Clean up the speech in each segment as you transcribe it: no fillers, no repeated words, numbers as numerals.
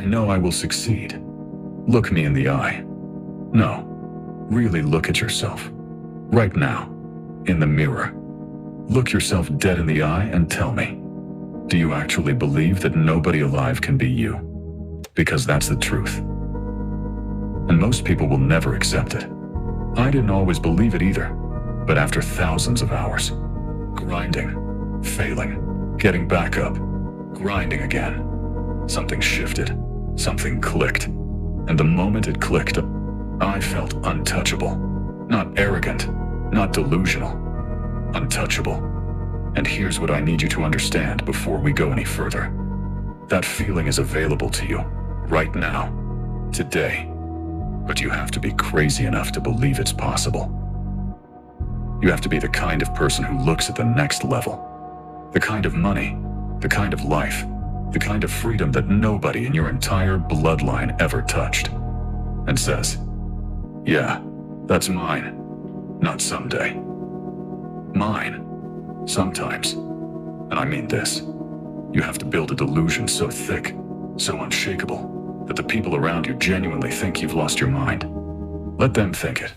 I know I will succeed. Look me in the eye. No, really look at yourself. Right now, in the mirror. Look yourself dead in the eye and tell me, do you actually believe that nobody alive can be you? Because that's the truth. And most people will never accept it. I didn't always believe it either, but after thousands of hours, grinding, failing, getting back up, grinding again, something shifted, something clicked. And the moment it clicked, I felt untouchable. Not arrogant, not delusional. Untouchable. And here's what I need you to understand before we go any further. That feeling is available to you, right now, today. But you have to be crazy enough to believe it's possible. You have to be the kind of person who looks at the next level. The kind of money, the kind of life, the kind of freedom that nobody in your entire bloodline ever touched. And says, yeah, that's mine. Not someday. Mine. Sometimes. And I mean this. You have to build a delusion so thick, so unshakable, that the people around you genuinely think you've lost your mind. Let them think it.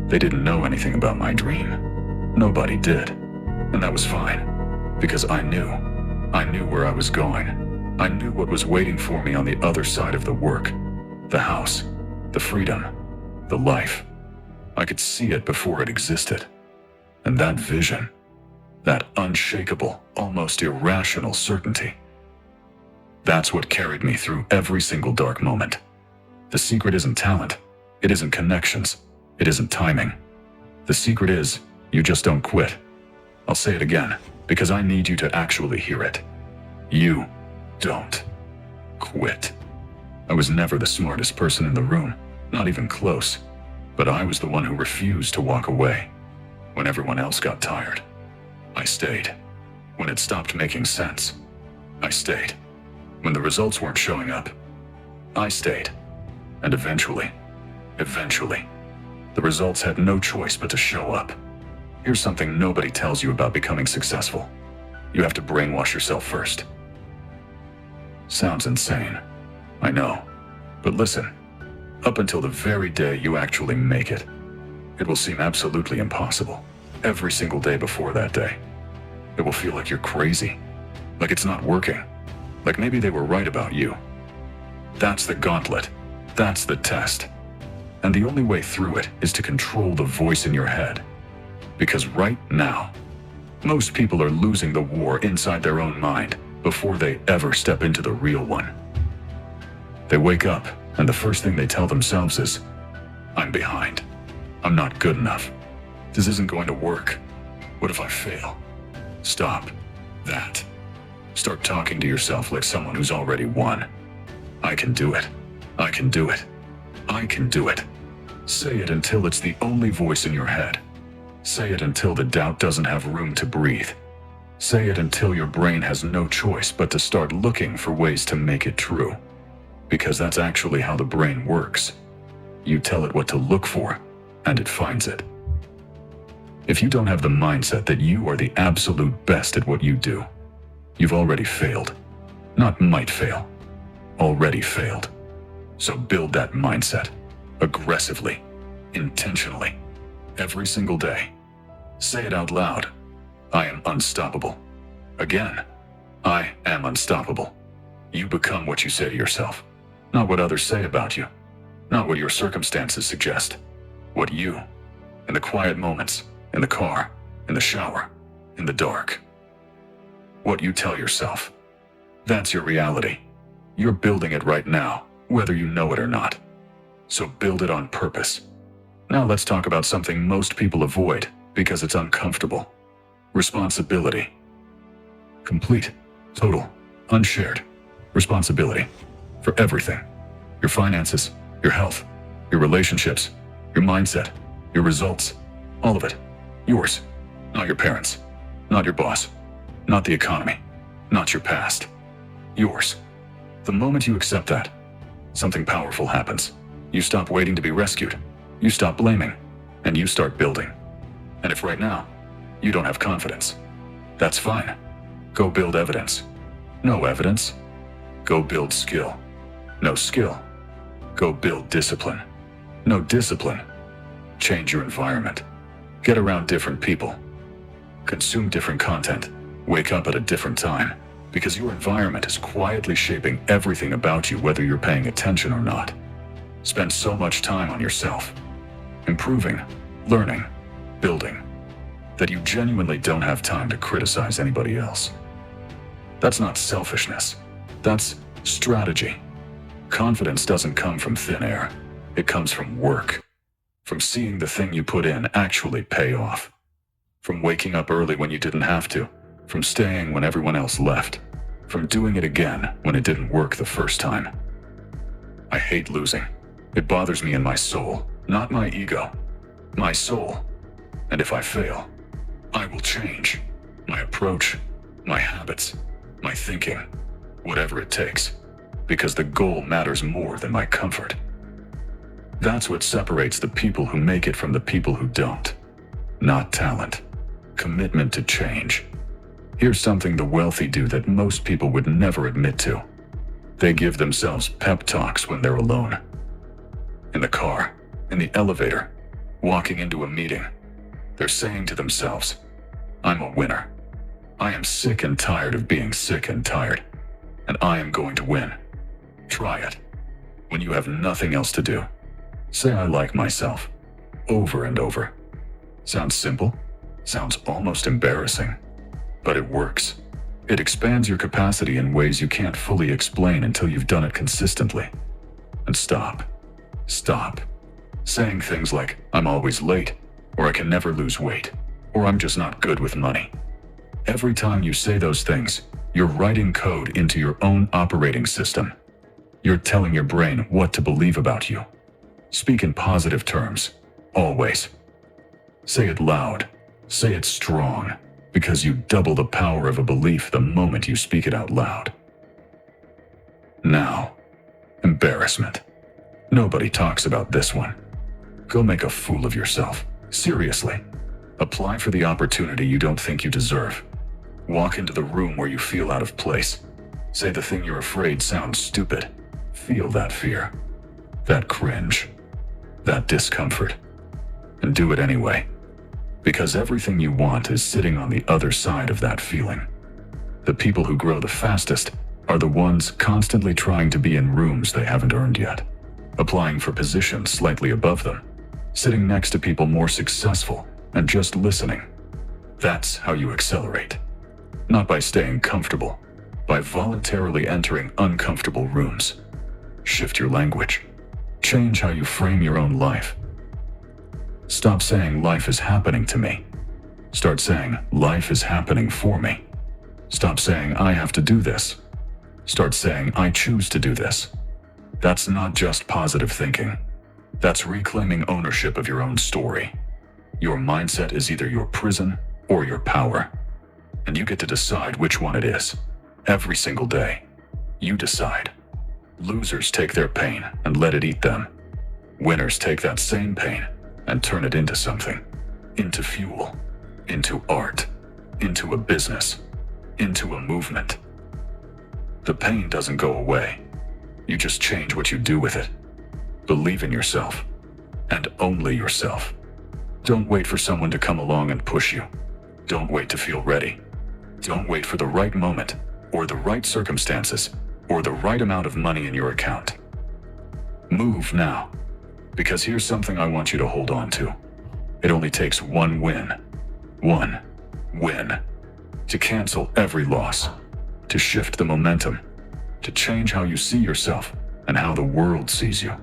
They didn't know anything about my dream. Nobody did. And that was fine. Because I knew where I was going. I knew what was waiting for me on the other side of the work. The house. The freedom. The life. I could see it before it existed. And that vision, that unshakable, almost irrational certainty, that's what carried me through every single dark moment. The secret isn't talent. It isn't connections. It isn't timing. The secret is, you just don't quit. I'll say it again, because I need you to actually hear it. You don't quit. I was never the smartest person in the room, not even close. But I was the one who refused to walk away. When everyone else got tired, I stayed. When it stopped making sense, I stayed. When the results weren't showing up, I stayed. And eventually, the results had no choice but to show up. Here's something nobody tells you about becoming successful. You have to brainwash yourself first. Sounds insane, I know. But listen, up until the very day you actually make it, it will seem absolutely impossible. Every single day before that day. It will feel like you're crazy. Like it's not working. Like maybe they were right about you. That's the gauntlet. That's the test. And the only way through it is to control the voice in your head. Because right now, most people are losing the war inside their own mind before they ever step into the real one. They wake up, and the first thing they tell themselves is, I'm behind. I'm not good enough. This isn't going to work. What if I fail? Stop that. Start talking to yourself like someone who's already won. I can do it. I can do it. I can do it. Say it until it's the only voice in your head. Say it until the doubt doesn't have room to breathe. Say it until your brain has no choice but to start looking for ways to make it true. Because that's actually how the brain works. You tell it what to look for, and it finds it. If you don't have the mindset that you are the absolute best at what you do, you've already failed. Not might fail. Already failed. So build that mindset. Aggressively. Intentionally. Every single day. Say it out loud. I am unstoppable. Again. I am unstoppable. You become what you say to yourself. Not what others say about you. Not what your circumstances suggest. What you, in the quiet moments, in the car, in the shower, in the dark. What you tell yourself. That's your reality. You're building it right now, whether you know it or not. So build it on purpose. Now let's talk about something most people avoid because it's uncomfortable. Responsibility. Complete, total, unshared responsibility for everything. Your finances, your health, your relationships, your mindset, your results, all of it. Yours, not your parents, not your boss, not the economy, not your past. Yours. The moment you accept that, something powerful happens. You stop waiting to be rescued. You stop blaming, and you start building. And if right now, you don't have confidence, that's fine. Go build evidence. No evidence? Go build skill. No skill. Go build discipline. No discipline. Change your environment. Get around different people. Consume different content. Wake up at a different time. Because your environment is quietly shaping everything about you, whether you're paying attention or not. Spend so much time on yourself, improving, learning, building, that you genuinely don't have time to criticize anybody else. That's not selfishness. That's strategy. Confidence doesn't come from thin air. It comes from work. From seeing the thing you put in actually pay off. From waking up early when you didn't have to. From staying when everyone else left. From doing it again when it didn't work the first time. I hate losing. It bothers me in my soul, not my ego. My soul. And if I fail, I will change. My approach, my habits, my thinking, whatever it takes. Because the goal matters more than my comfort. That's what separates the people who make it from the people who don't. Not talent. Commitment to change. Here's something the wealthy do that most people would never admit to. They give themselves pep talks when they're alone. In the car, in the elevator, walking into a meeting. They're saying to themselves, I'm a winner. I am sick and tired of being sick and tired. And I am going to win. Try it. When you have nothing else to do, say I like myself. Over and over. Sounds simple? Sounds almost embarrassing. But it works. It expands your capacity in ways you can't fully explain until you've done it consistently. And stop. Stop. Saying things like, I'm always late, or I can never lose weight, or I'm just not good with money. Every time you say those things, you're writing code into your own operating system. You're telling your brain what to believe about you. Speak in positive terms, always. Say it loud, say it strong, because you double the power of a belief the moment you speak it out loud. Now, embarrassment. Nobody talks about this one. Go make a fool of yourself, seriously. Apply for the opportunity you don't think you deserve. Walk into the room where you feel out of place. Say the thing you're afraid sounds stupid. Feel that fear, that cringe, that discomfort, and do it anyway. Because everything you want is sitting on the other side of that feeling. The people who grow the fastest are the ones constantly trying to be in rooms they haven't earned yet, applying for positions slightly above them, sitting next to people more successful, and just listening. That's how you accelerate. Not by staying comfortable, by voluntarily entering uncomfortable rooms. Shift your language. Change how you frame your own life. Stop saying life is happening to me. Start saying life is happening for me. Stop saying I have to do this. Start saying I choose to do this. That's not just positive thinking. That's reclaiming ownership of your own story. Your mindset is either your prison or your power. And you get to decide which one it is. Every single day. You decide. Losers take their pain and let it eat them. Winners take that same pain and turn it into something. Into fuel. Into art. Into a business. Into a movement. The pain doesn't go away. You just change what you do with it. Believe in yourself. And only yourself. Don't wait for someone to come along and push you. Don't wait to feel ready. Don't wait for the right moment, or the right circumstances, or the right amount of money in your account. Move now. Because here's something I want you to hold on to. It only takes one win. One win. To cancel every loss. To shift the momentum. To change how you see yourself and how the world sees you.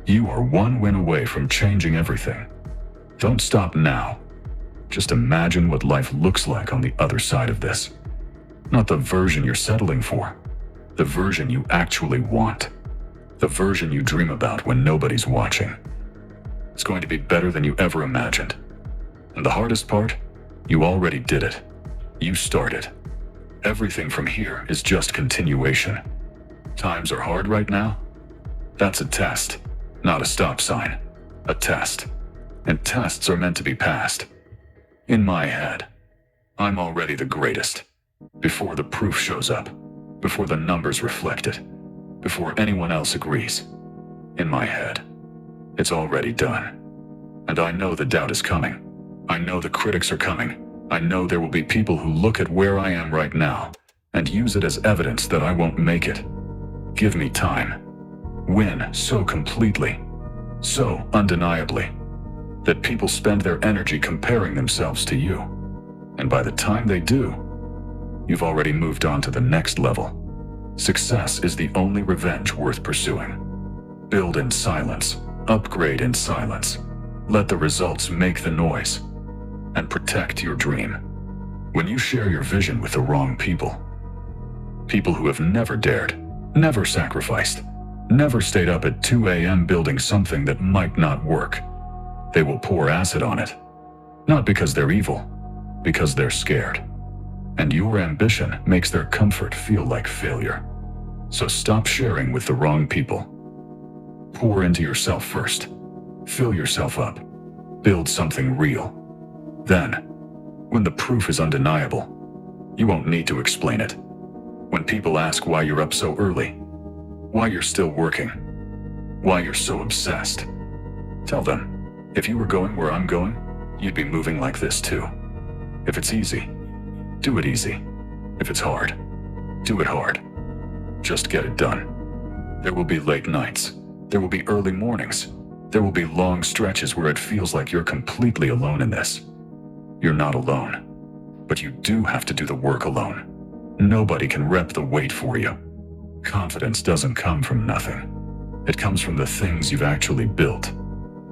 You are one win away from changing everything. Don't stop now. Just imagine what life looks like on the other side of this. Not the version you're settling for. The version you actually want. The version you dream about when nobody's watching. It's going to be better than you ever imagined. And the hardest part? You already did it. You started. Everything from here is just continuation. Times are hard right now? That's a test, not a stop sign. A test. And tests are meant to be passed. In my head, I'm already the greatest. Before the proof shows up. Before the numbers reflect it. before anyone else agrees. In my head, it's already done. And I know the doubt is coming. I know the critics are coming. I know there will be people who look at where I am right now and use it as evidence that I won't make it. Give me time. Win so completely, so undeniably, that people spend their energy comparing themselves to you. And by the time they do, you've already moved on to the next level. Success is the only revenge worth pursuing. Build in silence, upgrade in silence. Let the results make the noise, and protect your dream. When you share your vision with the wrong people, people who have never dared, never sacrificed, never stayed up at 2 a.m. building something that might not work, they will pour acid on it. Not because they're evil, because they're scared. And your ambition makes their comfort feel like failure. So stop sharing with the wrong people. Pour into yourself first. Fill yourself up. Build something real. Then, when the proof is undeniable, you won't need to explain it. When people ask why you're up so early, why you're still working, why you're so obsessed, tell them, if you were going where I'm going, you'd be moving like this too. If it's easy, do it easy. If it's hard, do it hard. Just get it done. There will be late nights. There will be early mornings. There will be long stretches where it feels like you're completely alone in this. You're not alone, but you do have to do the work alone. Nobody can rep the weight for you. Confidence doesn't come from nothing. It comes from the things you've actually built,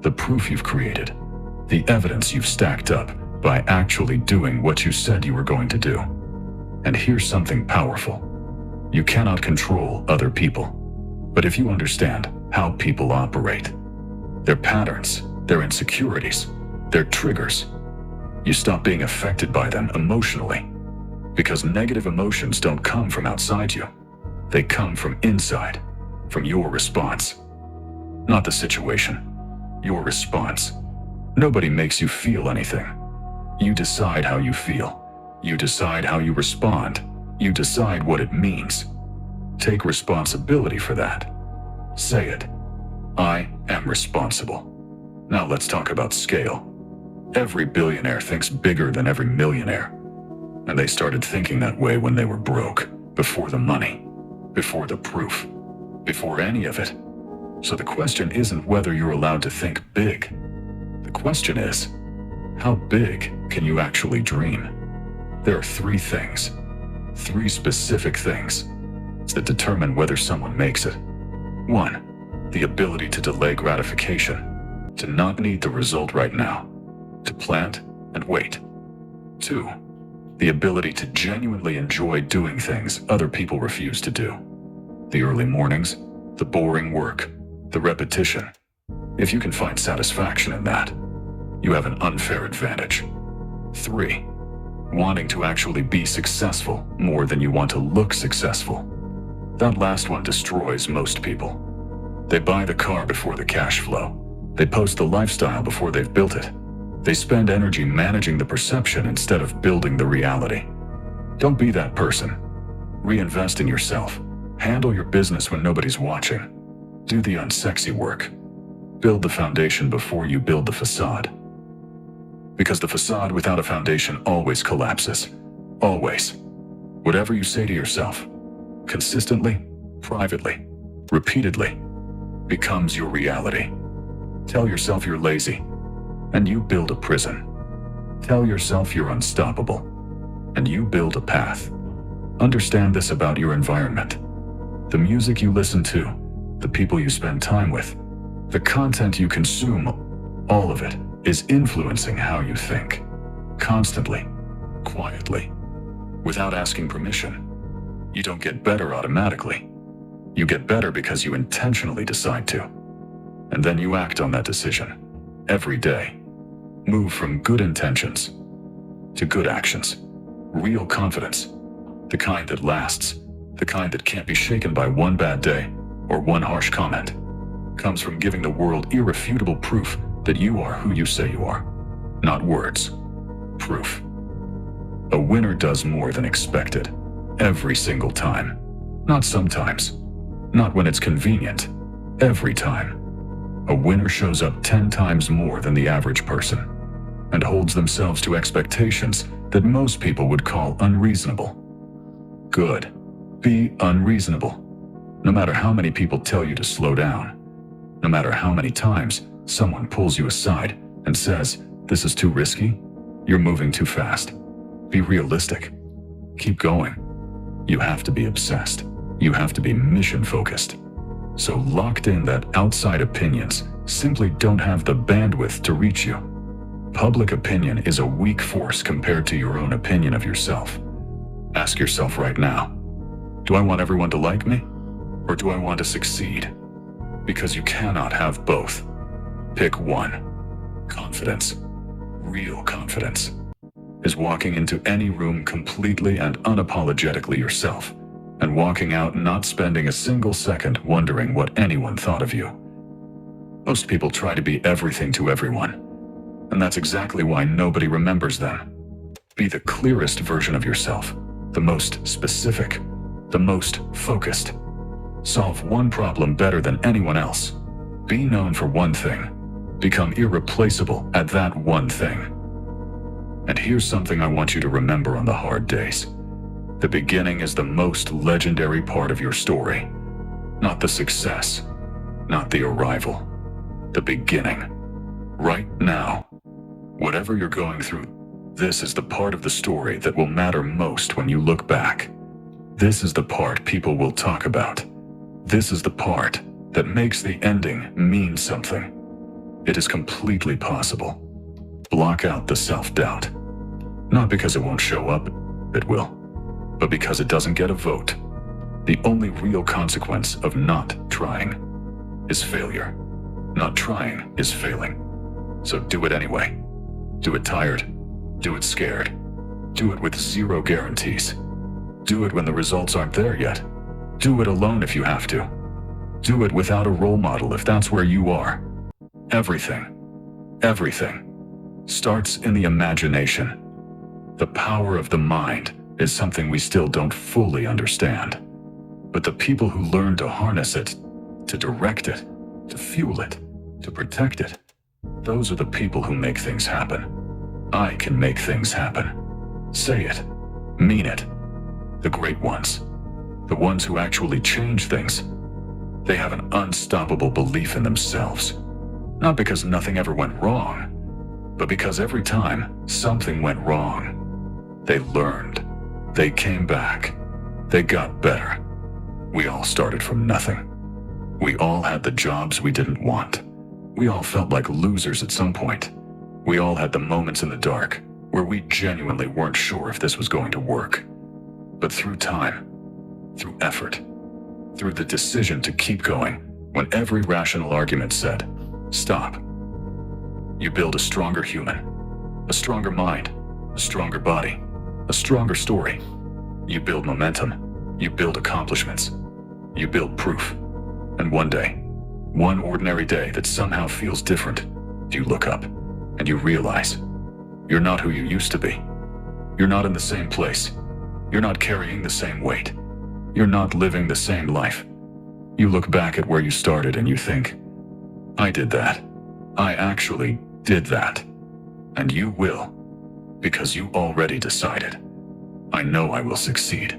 the proof you've created, the evidence you've stacked up by actually doing what you said you were going to do. And here's something powerful. You cannot control other people, but if you understand how people operate, their patterns, their insecurities, their triggers, you stop being affected by them emotionally. Because negative emotions don't come from outside you. They come from inside, from your response. Not the situation, your response. Nobody makes you feel anything. You decide how you feel. You decide how you respond. You decide what it means. Take responsibility for that. Say it. I am responsible. Now let's talk about scale. Every billionaire thinks bigger than every millionaire. And they started thinking that way when they were broke, before the money, before the proof, before any of it. So the question isn't whether you're allowed to think big. The question is, how big can you actually dream? There are three things, three specific things, that determine whether someone makes it. 1, the ability to delay gratification, to not need the result right now, to plant and wait. 2, the ability to genuinely enjoy doing things other people refuse to do. The early mornings, the boring work, the repetition. If you can find satisfaction in that, you have an unfair advantage. 3, wanting to actually be successful more than you want to look successful. That last one destroys most people. They buy the car before the cash flow. They post the lifestyle before they've built it. They spend energy managing the perception instead of building the reality. Don't be that person. Reinvest in yourself. Handle your business when nobody's watching. Do the unsexy work. Build the foundation before you build the facade. Because the facade without a foundation always collapses. Always. Whatever you say to yourself, consistently, privately, repeatedly, becomes your reality. Tell yourself you're lazy, and you build a prison. Tell yourself you're unstoppable, and you build a path. Understand this about your environment. The music you listen to, the people you spend time with, the content you consume, all of it is influencing how you think. Constantly, quietly, without asking permission. You don't get better automatically. You get better because you intentionally decide to. And then you act on that decision. Every day. Move from good intentions to good actions. Real confidence. The kind that lasts. The kind that can't be shaken by one bad day or one harsh comment. Comes from giving the world irrefutable proof that you are who you say you are. Not words. Proof. A winner does more than expected. Every single time. Not sometimes. Not when it's convenient. Every time. A winner shows up 10 times more than the average person and holds themselves to expectations that most people would call unreasonable. Good. Be unreasonable. No matter how many people tell you to slow down. No matter how many times someone pulls you aside and says, "This is too risky. You're moving too fast." Be realistic. Keep going. You have to be obsessed. You have to be mission-focused. So locked in that outside opinions simply don't have the bandwidth to reach you. Public opinion is a weak force compared to your own opinion of yourself. Ask yourself right now, do I want everyone to like me? Or do I want to succeed? Because you cannot have both. Pick one. Confidence, real confidence, is walking into any room completely and unapologetically yourself, and walking out not spending a single second wondering what anyone thought of you. Most people try to be everything to everyone, and that's exactly why nobody remembers them. Be the clearest version of yourself, the most specific, the most focused. Solve one problem better than anyone else. Be known for one thing. Become irreplaceable at that one thing. And here's something I want you to remember on the hard days. The beginning is the most legendary part of your story. Not the success, not the arrival. The beginning. Right now. Whatever you're going through, this is the part of the story that will matter most when you look back. This is the part people will talk about. This is the part that makes the ending mean something. It is completely possible. Block out the self-doubt. Not because it won't show up, it will, but because it doesn't get a vote. The only real consequence of not trying is failure. Not trying is failing. So do it anyway. Do it tired. Do it scared. Do it with zero guarantees. Do it when the results aren't there yet. Do it alone if you have to. Do it without a role model if that's where you are. Everything starts in the imagination. The power of the mind is something we still don't fully understand. But the people who learn to harness it, to direct it, to fuel it, to protect it, those are the people who make things happen. I can make things happen. Say it. Mean it. The great ones. The ones who actually change things. They have an unstoppable belief in themselves. Not because nothing ever went wrong, but because every time something went wrong, they learned. They came back. They got better. We all started from nothing. We all had the jobs we didn't want. We all felt like losers at some point. We all had the moments in the dark where we genuinely weren't sure if this was going to work. But through time, through effort, through the decision to keep going when every rational argument said, stop, you build a stronger human, a stronger mind, a stronger body, a stronger story. You build momentum, you build accomplishments, you build proof. And one day, one ordinary day that somehow feels different, you look up and you realize you're not who you used to be. You're not in the same place. You're not carrying the same weight. You're not living the same life. You look back at where you started and you think, I did that. I actually did that. And you will, because you already decided. I know I will succeed.